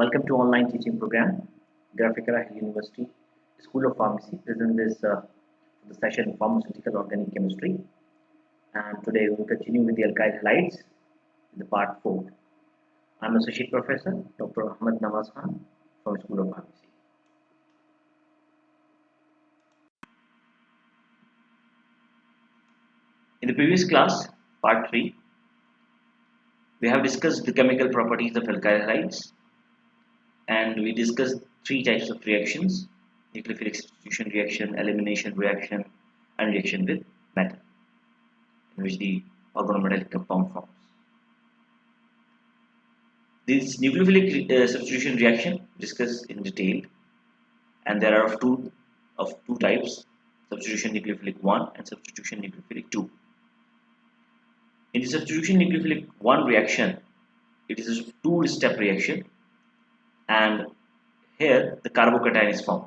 Welcome to online teaching program. Graphical University School of Pharmacy presents the session Pharmaceutical Organic Chemistry, and today we will continue with the alkyl halides, the part 4. I'm Associate Professor Dr. Ahmed Nawaz Khan from School of Pharmacy. In the previous class, part 3, we have discussed the chemical properties of alkyl halides, and we discussed three types of reactions: nucleophilic substitution reaction, elimination reaction, and reaction with metal, in which the organometallic compound forms. This nucleophilic substitution reaction discussed in detail, and there are of two types: substitution nucleophilic 1 and substitution nucleophilic 2. In the substitution nucleophilic 1 reaction, it is a two-step reaction, and here the carbocation is formed.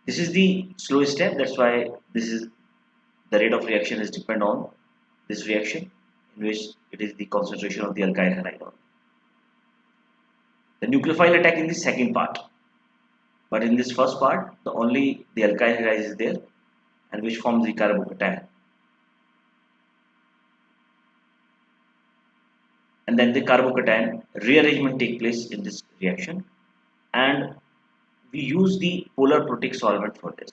This is the slow step, that's why the rate of reaction is depend on this reaction, in which it is the concentration of the alkyl halide. The nucleophile attack in the second part, but in this first part only the alkyl halide is there, and which forms the carbocation. And then the carbocation rearrangement take place in this reaction, and we use the polar protic solvent for this,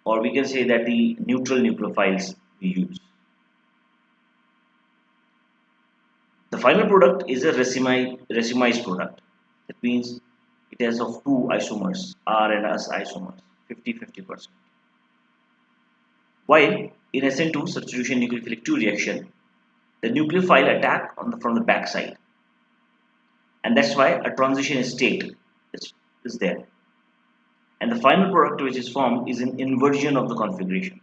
or we can say that the neutral nucleophiles we use. The final product is a racemized product. That means it has of two isomers, R and S isomers, 50-50%. While in SN2 substitution nucleophilic 2 reaction, the nucleophile attack from the back side, and that's why a transition state is there, and the final product which is formed is an inversion of the configuration.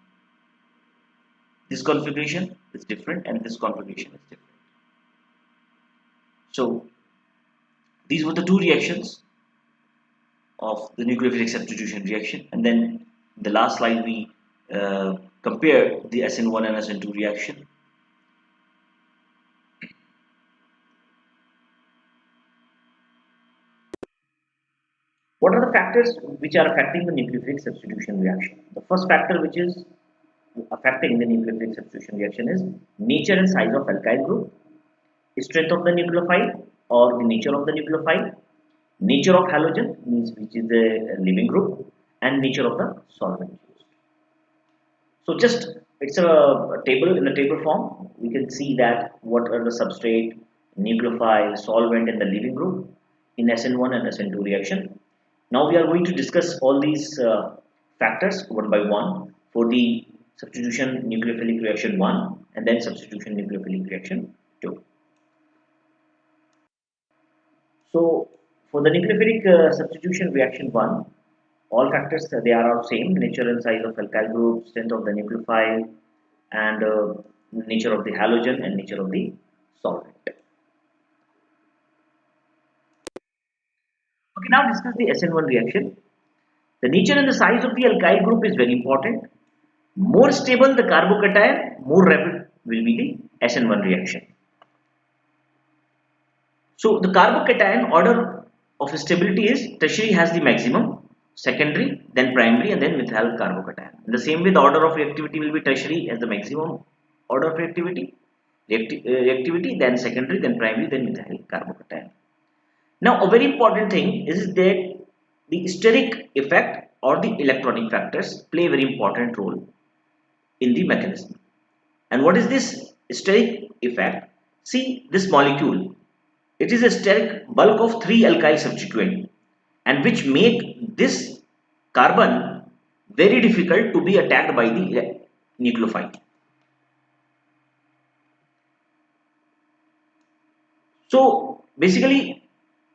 This configuration is different and this configuration is different. So these were the two reactions of the nucleophilic substitution reaction, and then in the last slide we compare the SN1 and SN2 reaction. What are the factors which are affecting the nucleophilic substitution reaction? The first factor which is affecting the nucleophilic substitution reaction is nature and size of alkyl group, strength of the nucleophile or the nature of the nucleophile, nature of halogen, means which is the leaving group, and nature of the solvent used. So just it's a table. In the table form we can see that what are the substrate, nucleophile, solvent, and the leaving group in SN1 and SN2 reaction. Now we are going to discuss all these factors one by one for the substitution nucleophilic reaction 1 and then substitution nucleophilic reaction 2. So for the nucleophilic substitution reaction 1, all factors they are all same: nature and size of alkyl group, strength of the nucleophile, and nature of the halogen and nature of the solvent. Okay, now discuss the SN1 reaction. The nature and the size of the alkyl group is very important. More stable the carbocation, more rapid will be the SN1 reaction. So the carbocation order of stability is tertiary has the maximum, secondary, then primary, and then methyl carbocation. In the same way, the order of reactivity will be tertiary as the maximum order of reactivity, then secondary, then primary, then methyl carbocation. Now, a very important thing is that the steric effect or the electronic factors play a very important role in the mechanism. And what is this steric effect? See this molecule. It is a steric bulk of 3 alkyl substituent, and which make this carbon very difficult to be attacked by the nucleophile. So basically,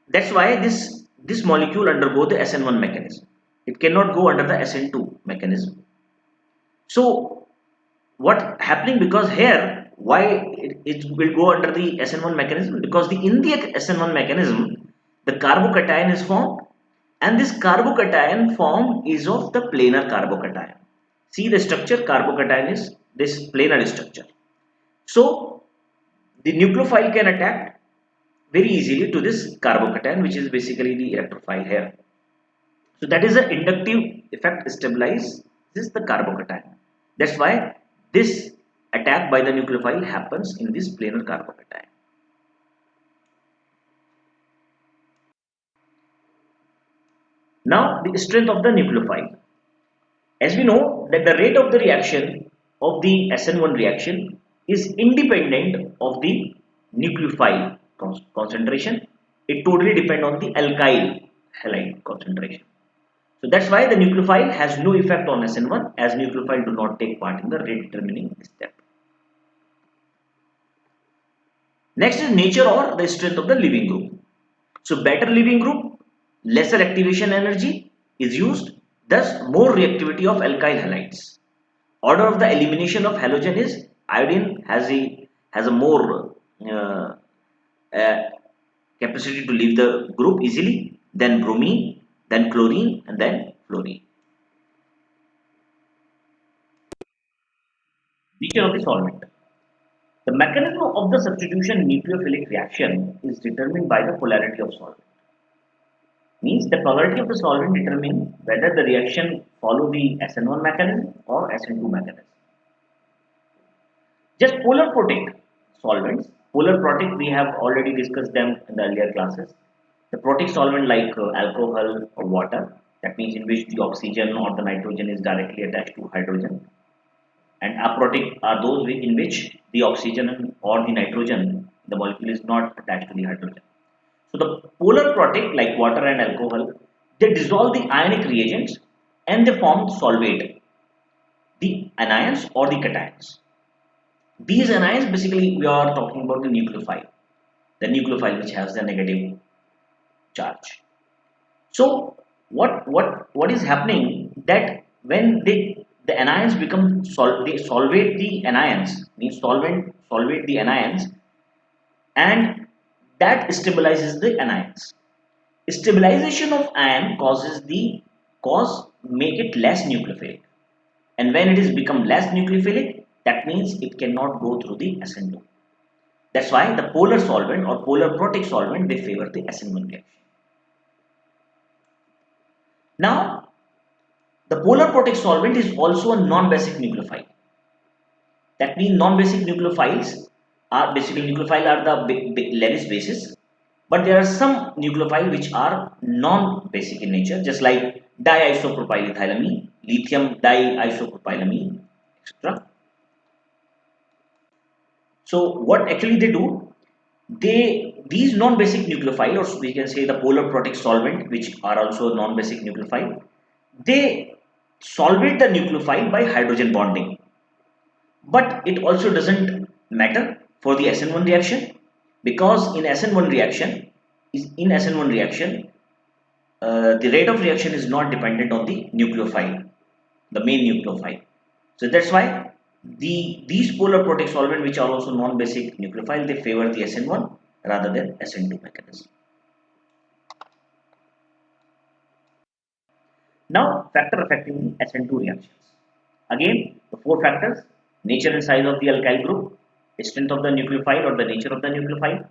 that's why this molecule undergo the SN1 mechanism. It cannot go under the SN2 mechanism. So what happening, because here why it will go under the SN1 mechanism, because in the SN1 mechanism the carbocation is formed, and this carbocation form is of the planar carbocation. See the structure, carbocation is this planar structure. So the nucleophile can attack very easily to this carbocation, which is basically the electrophile here. So that is the inductive effect stabilizes the carbocation. That's why this attack by the nucleophile happens in this planar carbocation. Now the strength of the nucleophile. As we know that the rate of the reaction of the SN1 reaction is independent of the nucleophile concentration. It totally depends on the alkyl halide concentration. So that's why the nucleophile has no effect on SN1, as nucleophile do not take part in the rate determining step. Next is nature or the strength of the leaving group. So better leaving group, lesser activation energy is used, thus more reactivity of alkyl halides. Order of the elimination of halogen is iodine has a more uh, capacity to leave the group easily, then bromine, then chlorine, and then fluorine. Nature of the solvent. The mechanism of the substitution nucleophilic reaction is determined by the polarity of solvent. Means the polarity of the solvent determines whether the reaction follow the SN1 mechanism or SN2 mechanism. Just polar protic solvents. Polar protic, we have already discussed them in the earlier classes. The protic solvent like alcohol or water, that means in which the oxygen or the nitrogen is directly attached to hydrogen. And aprotic are those in which the oxygen or the nitrogen, the molecule is not attached to the hydrogen. So the polar protic like water and alcohol, they dissolve the ionic reagents and they form solvate, the anions or the cations. These anions, basically we are talking about the nucleophile which has the negative charge. So what is happening that when the anions become they solvate the anions, means solvate the anions, and that stabilizes the anions. Stabilization of ion make it less nucleophilic, and when it is become less nucleophilic, that means it cannot go through the SN2. That's why the polar solvent or polar protic solvent, they favor the SN1 reaction. Now the polar protic solvent is also a non-basic nucleophile. That means non-basic nucleophiles are basically the Lewis bases, but there are some nucleophiles which are non-basic in nature, just like diisopropylethylamine, lithium diisopropylamine, etc. So what actually they do? These non-basic nucleophile, or we can say the polar protic solvent, which are also non-basic nucleophile, they solvate the nucleophile by hydrogen bonding. But it also doesn't matter for the SN1 reaction, because in SN1 reaction, the rate of reaction is not dependent on the nucleophile, the main nucleophile. So that's why these polar protic solvent, which are also non-basic nucleophile, they favor the SN1 rather than SN2 mechanism. Now, factor affecting SN2 reactions. Again, the four factors: nature and size of the alkyl group, strength of the nucleophile or the nature of the nucleophile,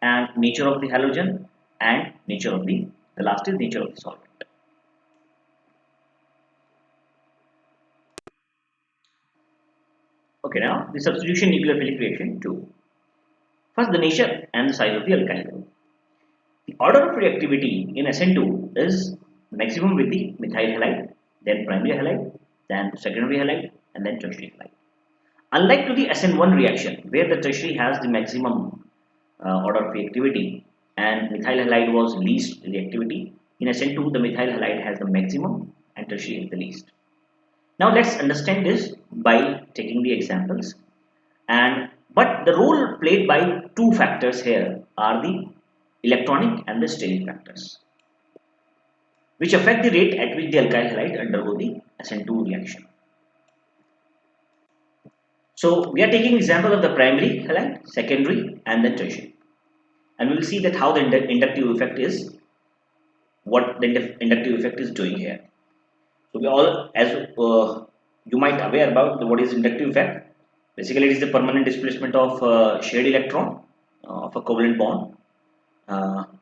and nature of the halogen, and nature of the last is nature of the solvent. Okay, now the substitution nucleophilic reaction 2. First, the nature and the size of the alkyl group. The order of reactivity in SN2 is maximum with the methyl halide, then primary halide, then secondary halide, and then tertiary halide. Unlike to the SN1 reaction, where the tertiary has the maximum order of reactivity and methyl halide was least reactivity, in SN2 the methyl halide has the maximum and tertiary is the least. Now let's understand this by taking the examples. But the role played by two factors here are the electronic and the steric factors, which affect the rate at which the alkyl halide undergo the SN2 reaction. So we are taking example of the primary halide, secondary, and then tertiary, and we will see that how the inductive effect is, what the inductive effect is doing here. So we all, as you might aware about what is inductive effect. Basically, it is the permanent displacement of shared electron of a covalent bond.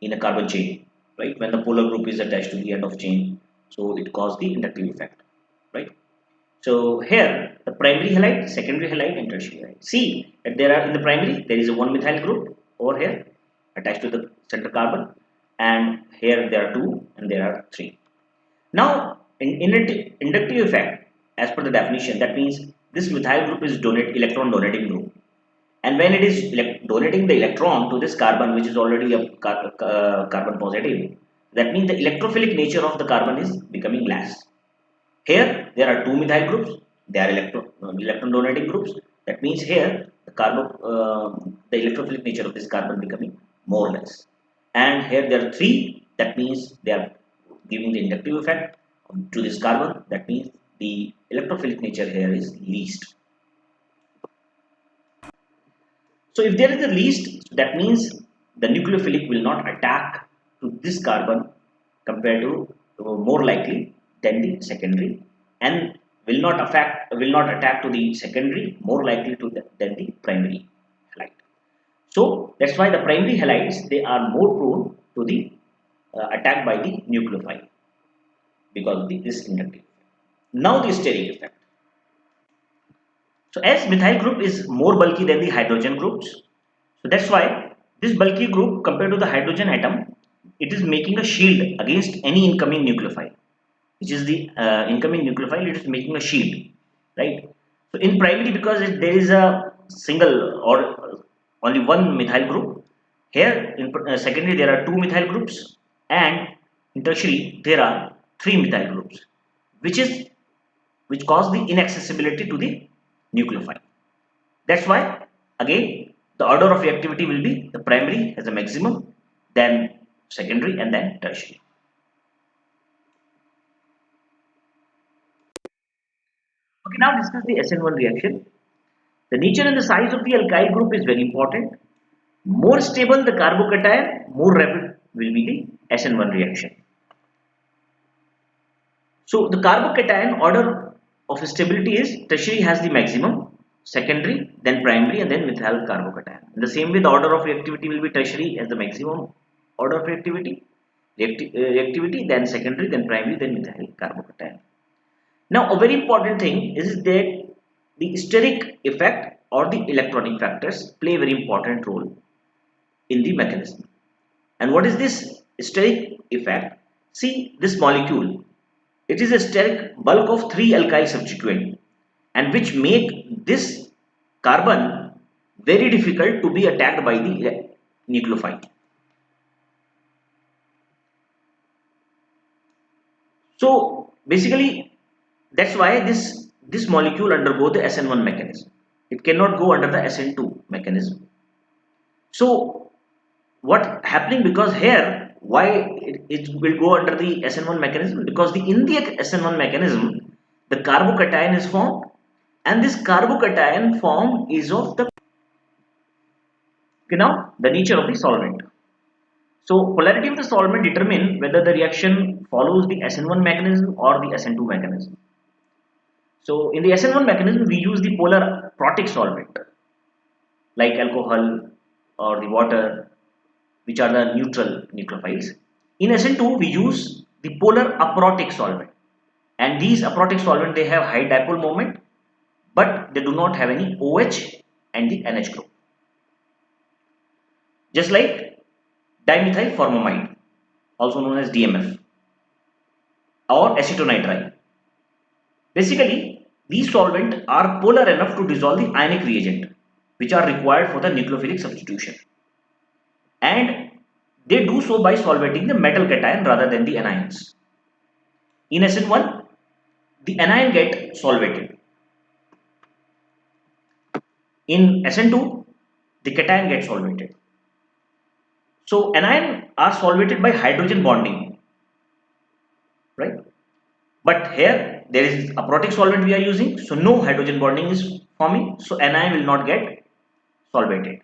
in a carbon chain, right? When the polar group is attached to the end of chain, so it causes the inductive effect, right? So here the primary halide, secondary halide, and tertiary halide. See that there are in the primary there is a one methyl group over here attached to the center carbon, and here there are two and there are three. Now in inductive effect, as per the definition, that means this methyl group is electron donating group, and when it is donating the electron to this carbon which is already a carbon positive, that means the electrophilic nature of the carbon is becoming less. Here there are two methyl groups, they are electron donating groups. That means here the electrophilic nature of this carbon becoming more or less. And here there are three, that means they are giving the inductive effect to this carbon. That means the electrophilic nature here is least. So if there is the least, that means the nucleophilic will not attack to this carbon compared to more likely than the secondary, and will not attack to the secondary more likely than the primary halide. So that's why the primary halides, they are more prone to the attack by the nucleophile because of this inductive. Now the steric effect. So as methyl group is more bulky than the hydrogen groups, so that's why this bulky group compared to the hydrogen atom, it is making a shield against any incoming nucleophile, which is the incoming nucleophile. It is making a shield, right? So in primary, because there is a single or only one methyl group, here in secondary there are two methyl groups, and in tertiary there are three methyl groups, which cause the inaccessibility to the nucleophile. That's why again the order of reactivity will be the primary has a maximum, then secondary, and then tertiary. Okay, now discuss the SN1 reaction. The nature and the size of the alkyl group is very important. More stable the carbocation, more rapid will be the SN1 reaction. So the carbocation order of stability is tertiary has the maximum, secondary, then primary, and then methyl carbocation. In the same way, the order of reactivity will be tertiary as the maximum order of reactivity, then secondary, then primary, then methyl carbocation. Now, a very important thing is that the steric effect or the electronic factors play a very important role in the mechanism. And what is this steric effect? See this molecule. It is a steric bulk of three alkyl substituent, and which make this carbon very difficult to be attacked by the nucleophile. So basically that's why this molecule undergo the SN1 mechanism. It cannot go under the SN2 mechanism. So what happening, because here why it will go under the SN1 mechanism, because in the SN1 mechanism the carbocation is formed, and this carbocation form is of the now the nature of the solvent. So polarity of the solvent determine whether the reaction follows the SN1 mechanism or the SN2 mechanism. So in the SN1 mechanism we use the polar protic solvent like alcohol or the water, which are the neutral nucleophiles. In SN2 we use the polar aprotic solvent, and these aprotic solvent, they have high dipole moment, but they do not have any OH and the NH group. Just like dimethyl formamide, also known as DMF, or acetonitrile. Basically, these solvents are polar enough to dissolve the ionic reagent, which are required for the nucleophilic substitution, and they do so by solvating the metal cation rather than the anions. In SN1, the anion get solvated. In SN2, the cation gets solvated. So anion are solvated by hydrogen bonding, right? But here there is aprotic solvent we are using, so no hydrogen bonding is forming, so anion will not get solvated.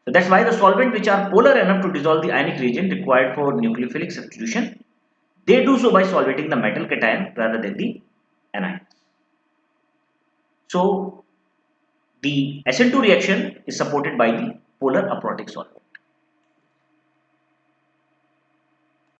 So that's why the solvent which are polar enough to dissolve the ionic reagent required for nucleophilic substitution, they do so by solvating the metal cation rather than the anions. So the SN2 reaction is supported by the polar aprotic solvent.